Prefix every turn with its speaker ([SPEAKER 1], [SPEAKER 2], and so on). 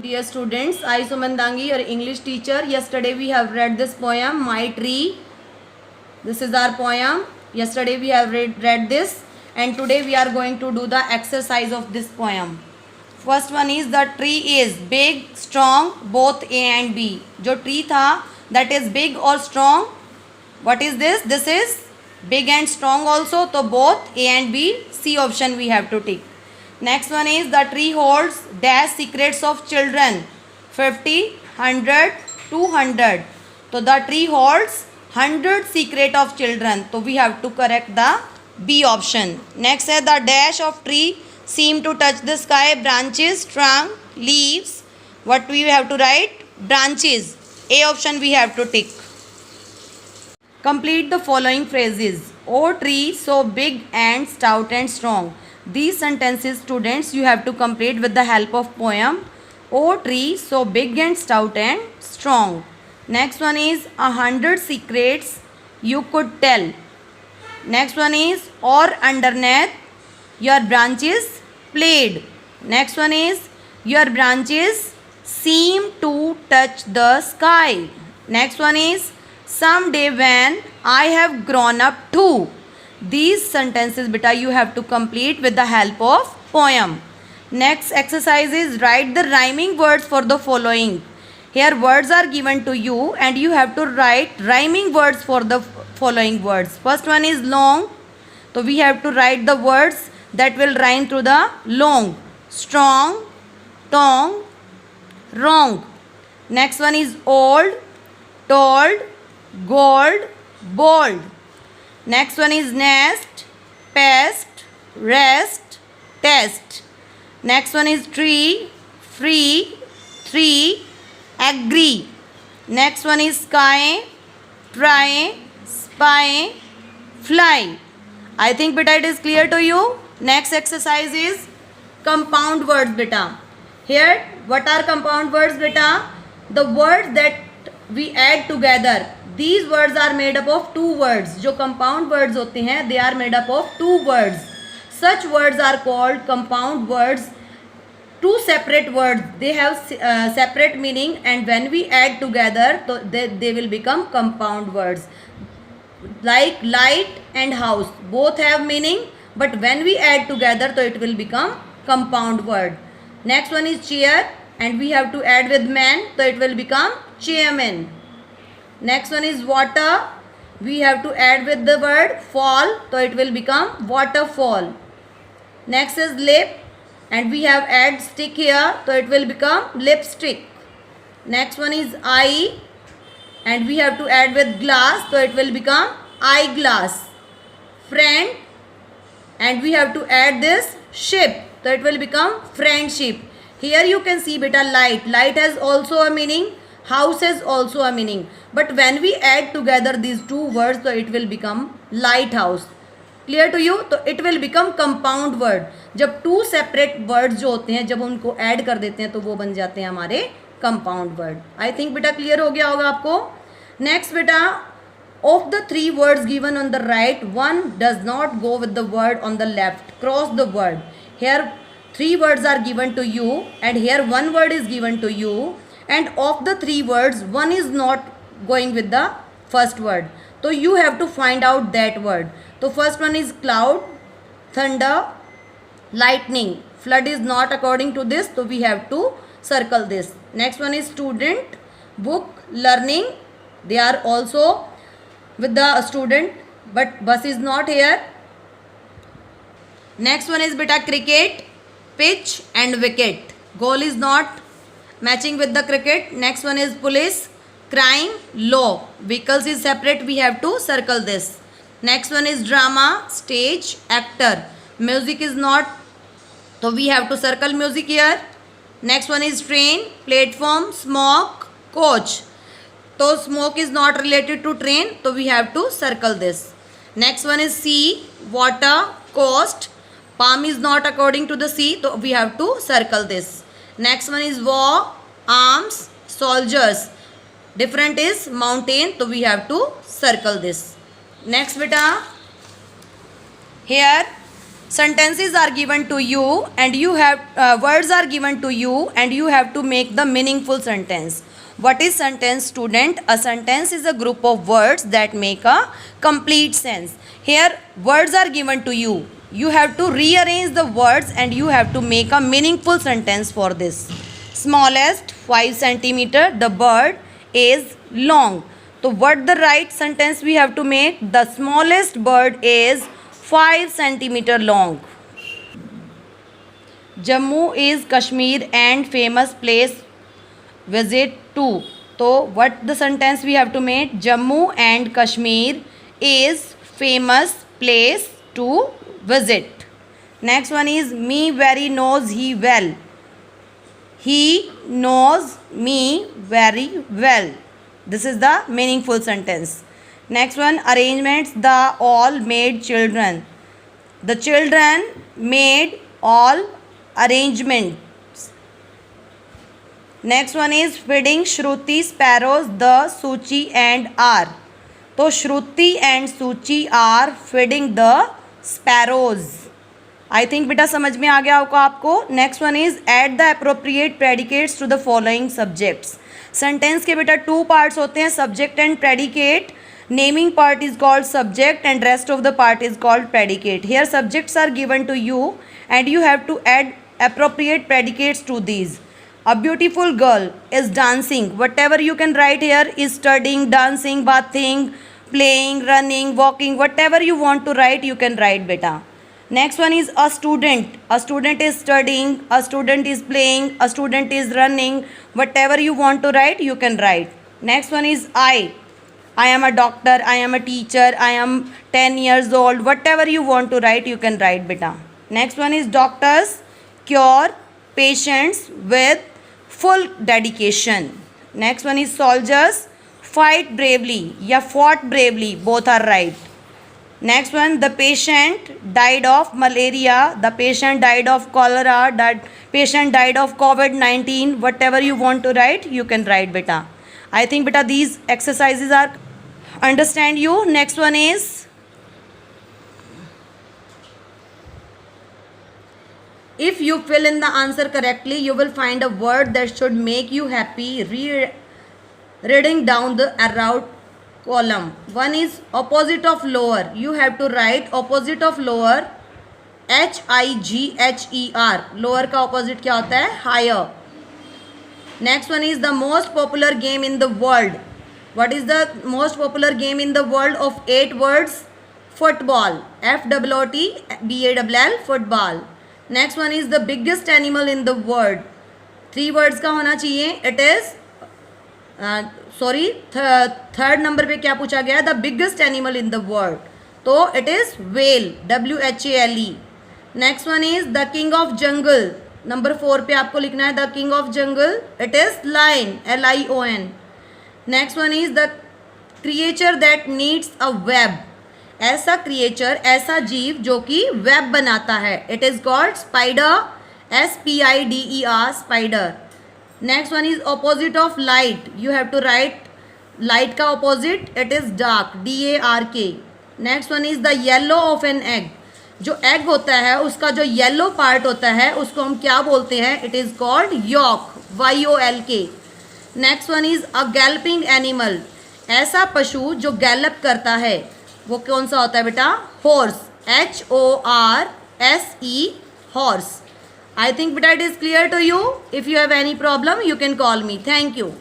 [SPEAKER 1] dear students, I Sumandangi, your English teacher. Yesterday we have read this poem, My Tree. This is our poem. Yesterday we have read this, and today we are going to do the exercise of this poem. First one is, the tree is big, strong, both A and B. जो tree था, that is big or strong. What is this? This is big and strong also. तो both A and B, C option we have to tick. Next one is, the tree holds dash secrets of children, 50, 100, 200. So the tree holds 100 secret of children. So we have to correct the B option. Next is, the dash of tree seem to touch the sky, branches, trunk, leaves. What we have to write? Branches. A option we have to tick. Complete the following phrases. O tree so big and stout and strong. These sentences, students, you have to complete with the help of poem. O tree so big and stout and strong. Next one is, 100 secrets you could tell. Next one is, or underneath your branches played. Next one is, your branches seem to touch the sky. Next one is, someday when I have grown up too. These sentences beta you have to complete with the help of poem. Next exercise is, write the rhyming words for the following. Here words are given to you and you have to write rhyming words for the following words. First one is long. So we have to write the words that will rhyme through the long. Strong, tongue, wrong. Next one is old, told, gold, bold. Next one is nest, pest, rest, test. Next one is tree, free, three, agree. Next one is sky, try, spy, fly. I think beta it is clear to you. Next exercise is compound words beta. Here what are compound words beta? The words that we add together. These words are made up of two words. जो compound words होते हैं, they are made up of two words. Such words are called compound words. Two separate words, they have separate meaning, and when we add together, so they will become compound words. Like light and house, both have meaning, but when we add together, so it will become compound word. Next one is chair, and we have to add with man, so it will become chairman. Next one is water. We have to add with the word fall, so it will become waterfall. Next is lip, and we have add stick here, so it will become lipstick. Next one is eye, and we have to add with glass, so it will become eyeglass. Friend, and we have to add this ship, so it will become friendship. Here you can see beta light. Light has also a meaning. House has also a meaning, but when we add together these two words, so it will become lighthouse. Clear to you? तो it will become compound word. जब two separate words जो होते हैं, जब उनको add कर देते हैं, तो वो बन जाते हैं हमारे compound word. I think बेटा clear हो गया होगा आपको. Next बेटा, of the three words given on the right, one does not go with the word on the left. Cross the word. Here three words are given to you, and here one word is given to you. And of the three words, one is not going with the first word. So you have to find out that word. So first one is cloud, thunder, lightning. Flood is not according to this, so we have to circle this. Next one is student, book, learning. They are also with the student, but bus is not here. Next one is beta cricket, pitch and wicket. Goal is not matching with the cricket. Next one is police, crime, law. Vehicles is separate, we have to circle this. Next one is drama, stage, actor. Music is not, so we have to circle music here. Next one is train, platform, smoke, coach. So smoke is not related to train, so we have to circle this. Next one is sea, water, coast. Palm is not according to the sea, so we have to circle this. Next one is war, arms, soldiers. Different is mountain, so we have to circle this. Next beta, here sentences are given to you and you have words are given to you and you have to make the meaningful sentence. What is sentence, student? A sentence is a group of words that make a complete sense. Here words are given to you. You have to rearrange the words and you have to make a meaningful sentence for this. Smallest 5 centimeter, the bird is long. So what the right sentence we have to make? The smallest bird is 5 centimeter long. Jammu is Kashmir and famous place visit to. So what the sentence we have to make? Jammu and Kashmir is famous place to visit. Next one is me very knows he well. He knows me very well. This is the meaningful sentence. Next one, arrangements, the all made children. The children made all arrangements. Next one is feeding Shruti sparrows, the Suchi and are. तो Shruti and Suchi are feeding the sparrows. I think बेटा समझ में आ गया होगा आपको. Next one is add the appropriate predicates to the following subjects. Sentence के बेटा 2 पार्ट्स होते हैं, subject and predicate. Naming part is called subject and rest of the part is called predicate. Here subjects are given to you and you have to add appropriate predicates to these. A beautiful girl is dancing. Whatever you can write here is studying, dancing, bathing, playing, running, walking. Whatever you want to write, you can write beta. Next one is a student. A student is studying, a student is playing, a student is running. Whatever you want to write, you can write. Next one is I. I am a doctor, I am a teacher, I am 10 years old. Whatever you want to write, you can write beta. Next one is doctors cure patients with full dedication. Next one is soldiers fight bravely या fought bravely, both are right. Next one, the patient died of malaria, the patient died of cholera, that patient died of COVID-19. Whatever you want to write, you can write beta. I think beta these exercises are understand you. Next one is if you fill in the answer correctly, you will find a word that should make you happy. Reading down the arrowed column. One is opposite of lower. You have to write opposite of lower HIGHER. Lower का opposite क्या होता है? Higher. Next one is the most popular game in the world. What is the most popular game in the world of 8 words? Football. FOOTBALL. Football. Next one is the biggest animal in the world. 3 words का होना चाहिए. It is third number पे क्या पूछा गया? The biggest animal in the world. तो it is whale. WHALE. Next one is the king of jungle. Number 4 पे आपको लिखना है the king of jungle. It is lion. LION. Next one is the creature that needs a web. ऐसा creature, ऐसा जीव जो कि वेब बनाता है. It is called spider. SPIDER. Spider. Next one is opposite of light. You have to right light का opposite. It is dark. DARK. Next one is the yellow of an egg. जो egg होता है उसका जो yellow part होता है उसको हम क्या बोलते हैं? It is called yolk. YOLK. Next one is a galloping animal. ऐसा पशु जो गैलप करता है वो कौन सा होता है बेटा? Horse. HORSE. Horse. I think beta it is clear to you. If you have any problem, you can call me. Thank you.